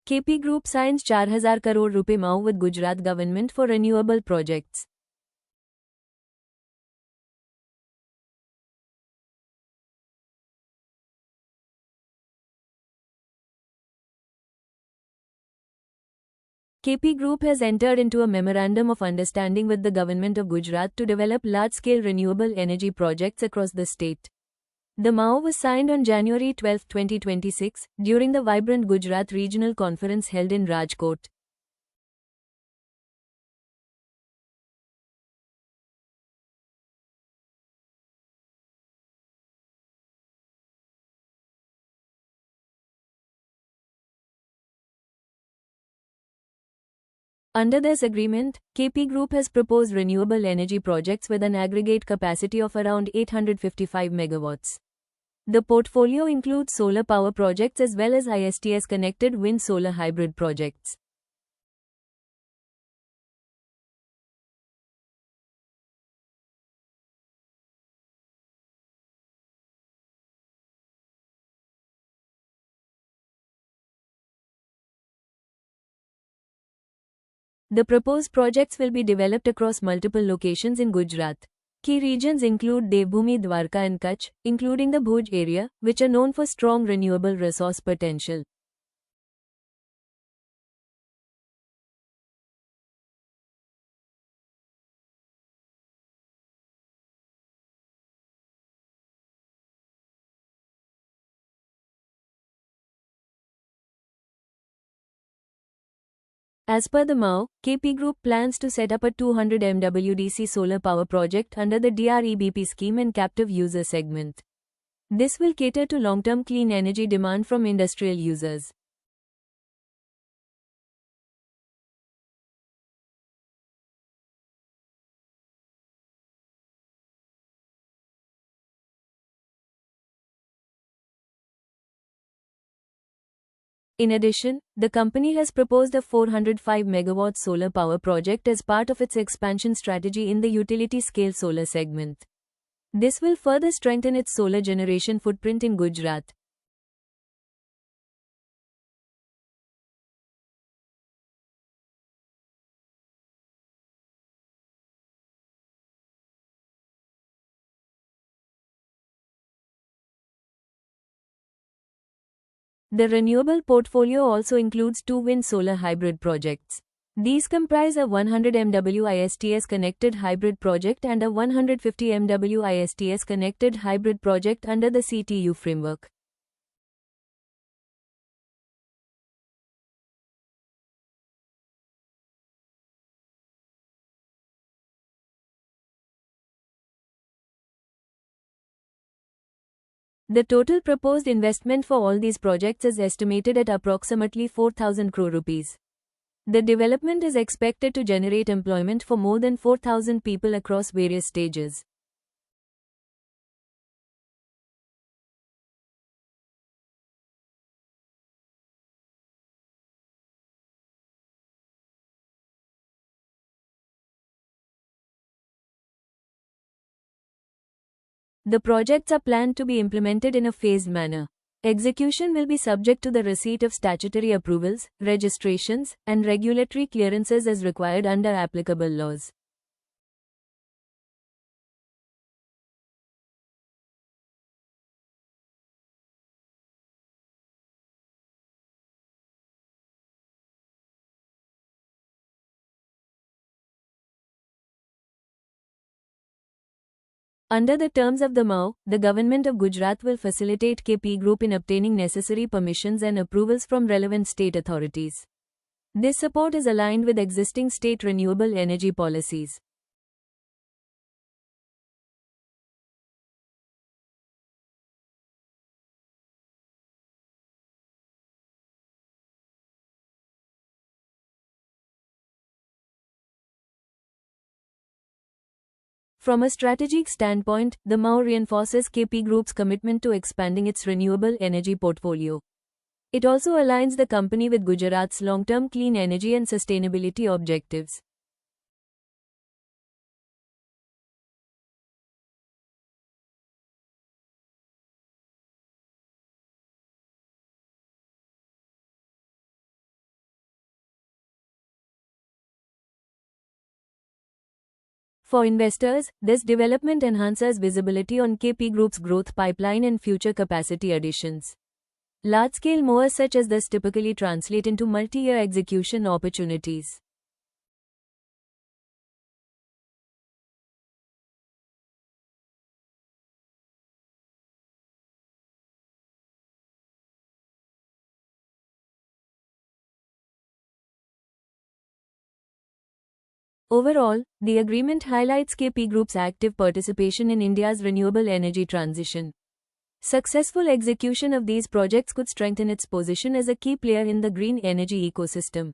KP Group signs 4,000 crore rupee MoU with Gujarat government for renewable projects. KP Group has entered into a memorandum of understanding with the government of Gujarat to develop large-scale renewable energy projects across the state. The MoU was signed on January 12, 2026, during the Vibrant Gujarat Regional Conference held in Rajkot. Under this agreement, KP Group has proposed renewable energy projects with an aggregate capacity of around 855 megawatts. The portfolio includes solar power projects as well as ISTS-connected wind-solar hybrid projects. The proposed projects will be developed across multiple locations in Gujarat. Key regions include Devbhoomi, Dwarka and Kutch, including the Bhuj area, which are known for strong renewable resource potential. As per the MoU, KP Group plans to set up a 200 MWDC solar power project under the DREBP scheme and captive user segment. This will cater to long-term clean energy demand from industrial users. In addition, the company has proposed a 405 megawatt solar power project as part of its expansion strategy in the utility-scale solar segment. This will further strengthen its solar generation footprint in Gujarat. The renewable portfolio also includes two wind-solar hybrid projects. These comprise a 100 MW ISTS connected hybrid project and a 150 MW ISTS connected hybrid project under the CTU framework. The total proposed investment for all these projects is estimated at approximately 4,000 crore rupees. The development is expected to generate employment for more than 4,000 people across various stages. The projects are planned to be implemented in a phased manner. Execution will be subject to the receipt of statutory approvals, registrations, and regulatory clearances as required under applicable laws. Under the terms of the MoU, the Government of Gujarat will facilitate KP Group in obtaining necessary permissions and approvals from relevant state authorities. This support is aligned with existing state renewable energy policies. From a strategic standpoint, the MoU reinforces KP Group's commitment to expanding its renewable energy portfolio. It also aligns the company with Gujarat's long-term clean energy and sustainability objectives. For investors, this development enhances visibility on KP Group's growth pipeline and future capacity additions. Large-scale mowers such as this typically translate into multi-year execution opportunities. Overall, the agreement highlights KP Group's active participation in India's renewable energy transition. Successful execution of these projects could strengthen its position as a key player in the green energy ecosystem.